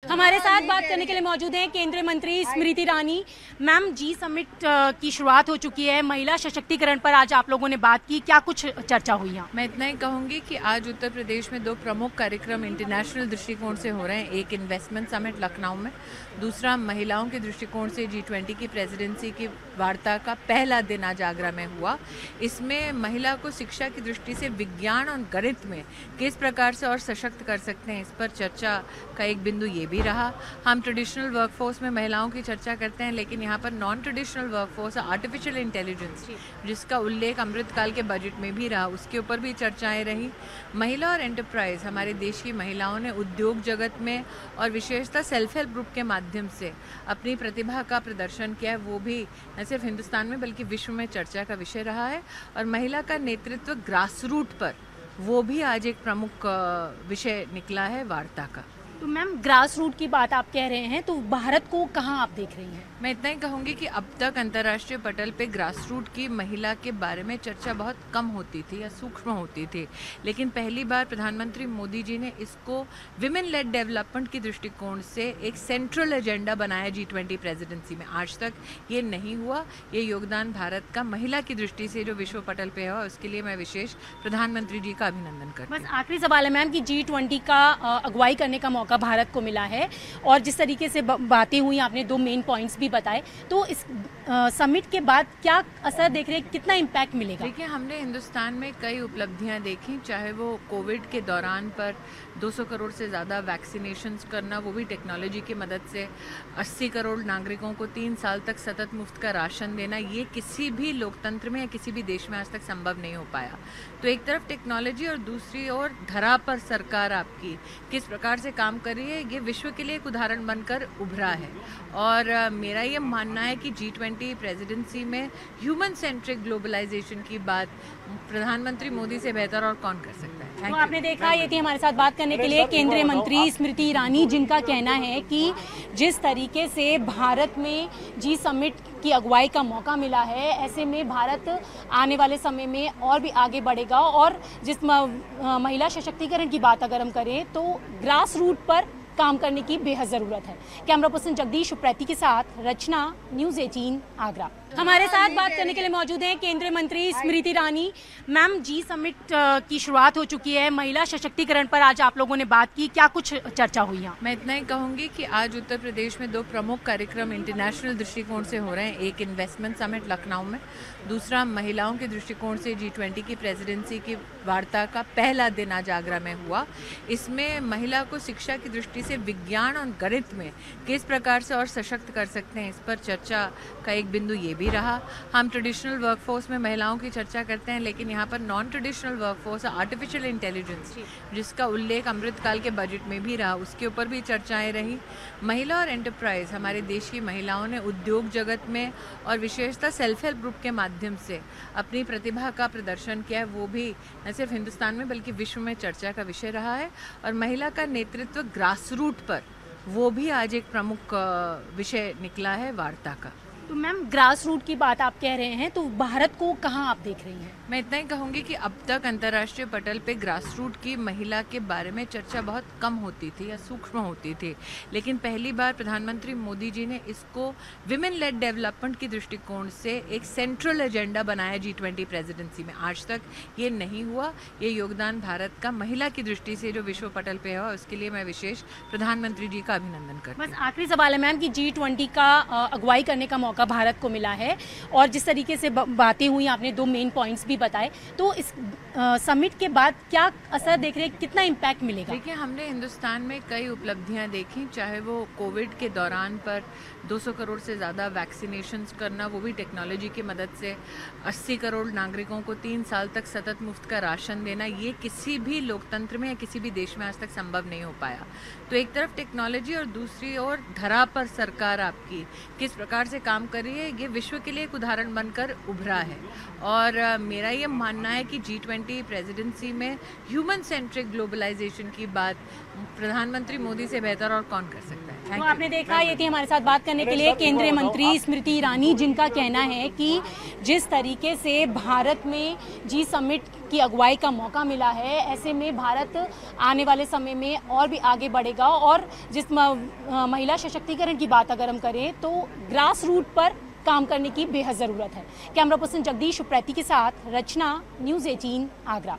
हमारे साथ बात करने के लिए मौजूद हैं केंद्रीय मंत्री स्मृति ईरानी। मैम, जी समिट की शुरुआत हो चुकी है। महिला सशक्तिकरण पर आज आप लोगों ने बात की, क्या कुछ चर्चा हुई यहाँ? मैं इतना ही कहूँगी कि आज उत्तर प्रदेश में दो प्रमुख कार्यक्रम इंटरनेशनल दृष्टिकोण से हो रहे हैं। एक इन्वेस्टमेंट समिट लखनऊ में, दूसरा महिलाओं के दृष्टिकोण से G20 की प्रेसिडेंसी की वार्ता का पहला दिन आज आगरा में हुआ। इसमें महिला को शिक्षा की दृष्टि से विज्ञान और गणित में किस प्रकार से और सशक्त कर सकते हैं, इस पर चर्चा का एक बिंदु ये भी रहा। हम ट्रेडिशनल वर्कफोर्स में महिलाओं की चर्चा करते हैं, लेकिन यहाँ पर non traditional workforce, artificial intelligence, जिसका उल्लेख अमृतकाल के बजट में भी रहा, उसके ऊपर भी चर्चाएं रही। महिला और एंटरप्राइज, हमारे देश की महिलाओं ने उद्योग जगत में और विशेषतः सेल्फ हेल्प ग्रुप के माध्यम से अपनी प्रतिभा का प्रदर्शन किया है। वो भी न सिर्फ हिंदुस्तान में बल्कि विश्व में चर्चा का विषय रहा है। और महिला का नेतृत्व ग्रास रूट पर, वो भी आज एक प्रमुख विषय निकला है वार्ता का। तो मैम, ग्रास रूट की बात आप कह रहे हैं, तो भारत को कहाँ आप देख रही हैं? मैं इतना ही कहूँगी कि अब तक अंतर्राष्ट्रीय पटल पे ग्रास रूट की महिला के बारे में चर्चा बहुत कम होती थी या सूक्ष्म होती थी, लेकिन पहली बार प्रधानमंत्री मोदी जी ने इसको विमेन लेड डेवलपमेंट की दृष्टिकोण से एक सेंट्रल एजेंडा बनाया G20 प्रेसिडेंसी में। आज तक ये नहीं हुआ। ये योगदान भारत का महिला की दृष्टि से जो विश्व पटल पे है, उसके लिए मैं विशेष प्रधानमंत्री जी का अभिनंदन करती हूँ। बस आखिरी सवाल है मैम कि G20 का अगुवाई करने का मौका भारत को मिला है, और जिस तरीके से बातें हुई, आपने दो मेन पॉइंट्स भी बताए, तो इस समिट के बाद क्या असर देख रहे हैं, कितना इम्पैक्ट मिलेगा? देखिए, हमने हिंदुस्तान में कई उपलब्धियां देखी, चाहे वो कोविड के दौरान पर 200 करोड़ से ज़्यादा वैक्सीनेशंस करना, वो भी टेक्नोलॉजी की मदद से, 80 करोड़ नागरिकों को 3 साल तक सतत मुफ्त का राशन देना, ये किसी भी लोकतंत्र में या किसी भी देश में आज तक संभव नहीं हो पाया। तो एक तरफ टेक्नोलॉजी और दूसरी ओर धरा पर सरकार आपकी किस प्रकार से काम कर रही है, ये विश्व के लिए एक उदाहरण बनकर उभरा है। और मेरा ये मानना है कि G20 प्रेसिडेंसी में ह्यूमन सेंट्रिक ग्लोबलाइजेशन की बात प्रधानमंत्री मोदी से बेहतर और कौन कर सकता है। तो आपने देखा, ये थी हमारे साथ बात करने के लिए केंद्रीय मंत्री स्मृति ईरानी, जिनका कहना है कि जिस तरीके से भारत में जी समिट की अगुवाई का मौका मिला है, ऐसे में भारत आने वाले समय में और भी आगे बढ़ेगा। और जिस महिला सशक्तिकरण की बात अगर हम करें, तो ग्रास रूट पर काम करने की बेहद ज़रूरत है। कैमरा पर्सन जगदीश उप्रेती के साथ रचना, न्यूज़ 18 आगरा। हमारे साथ बात करने के लिए मौजूद हैं केंद्रीय मंत्री स्मृति ईरानी। मैम, जी समिट की शुरुआत हो चुकी है। महिला सशक्तिकरण पर आज आप लोगों ने बात की, क्या कुछ चर्चा हुई यहाँ? मैं इतना ही कहूँगी कि आज उत्तर प्रदेश में दो प्रमुख कार्यक्रम इंटरनेशनल दृष्टिकोण से हो रहे हैं। एक इन्वेस्टमेंट समिट लखनऊ में, दूसरा महिलाओं के दृष्टिकोण से G20 की प्रेसिडेंसी की वार्ता का पहला दिन आज आगरा में हुआ। इसमें महिला को शिक्षा की दृष्टि से विज्ञान और गणित में किस प्रकार से और सशक्त कर सकते हैं, इस पर चर्चा का एक बिंदु ये भी रहा। हम ट्रेडिशनल वर्कफोर्स में महिलाओं की चर्चा करते हैं, लेकिन यहाँ पर non traditional workforce, artificial intelligence, जिसका उल्लेख अमृतकाल के बजट में भी रहा, उसके ऊपर भी चर्चाएं रही। महिला और एंटरप्राइज, हमारे देश की महिलाओं ने उद्योग जगत में और विशेषतः सेल्फ हेल्प ग्रुप के माध्यम से अपनी प्रतिभा का प्रदर्शन किया है। वो भी न सिर्फ हिंदुस्तान में बल्कि विश्व में चर्चा का विषय रहा है। और महिला का नेतृत्व ग्रास रूट पर, वो भी आज एक प्रमुख विषय निकला है वार्ता का। तो मैम, ग्रास रूट की बात आप कह रहे हैं, तो भारत को कहाँ आप देख रही हैं? मैं इतना ही कहूँगी कि अब तक अंतर्राष्ट्रीय पटल पे ग्रास रूट की महिला के बारे में चर्चा बहुत कम होती थी या सूक्ष्म होती थी, लेकिन पहली बार प्रधानमंत्री मोदी जी ने इसको विमेन लेड डेवलपमेंट की दृष्टिकोण से एक सेंट्रल एजेंडा बनाया G20 प्रेसिडेंसी में। आज तक ये नहीं हुआ। ये योगदान भारत का महिला की दृष्टि से जो विश्व पटल पे है, उसके लिए मैं विशेष प्रधानमंत्री जी का अभिनंदन करती हूँ। बस आखिरी सवाल है मैम कि G20 का अगुवाई करने का मौका भारत को मिला है, और जिस तरीके से बातें हुई, आपने दो मेन पॉइंट्स भी बताए, तो इस समिट के बाद क्या असर देख रहे हैं, कितना इम्पैक्ट मिलेगा? देखिए, हमने हिंदुस्तान में कई उपलब्धियां देखी, चाहे वो कोविड के दौरान पर 200 करोड़ से ज़्यादा वैक्सीनेशंस करना, वो भी टेक्नोलॉजी की मदद से, 80 करोड़ नागरिकों को 3 साल तक सतत मुफ्त का राशन देना, ये किसी भी लोकतंत्र में या किसी भी देश में आज तक संभव नहीं हो पाया। तो एक तरफ टेक्नोलॉजी और दूसरी ओर धरा पर सरकार आपकी किस प्रकार से काम कर रही है, ये विश्व के लिए एक उदाहरण बनकर उभरा है। और मेरा ये मानना है कि G20 प्रेसिडेंसी में ह्यूमन सेंट्रिक ग्लोबलाइजेशन की बात प्रधानमंत्री मोदी से बेहतर और कौन कर सकता है। तो आपने देखा, ये थी हमारे साथ बात करने के लिए केंद्रीय मंत्री स्मृति ईरानी, जिनका कहना है कि जिस तरीके से भारत में जी समिट की अगुवाई का मौका मिला है, ऐसे में भारत आने वाले समय में और भी आगे बढ़ेगा। और जिस महिला सशक्तिकरण की बात अगर हम करें तो ग्रास रूट पर काम करने की बेहद ज़रूरत है। कैमरा पर्सन जगदीश उप्रेती के साथ रचना, न्यूज़ 18 आगरा।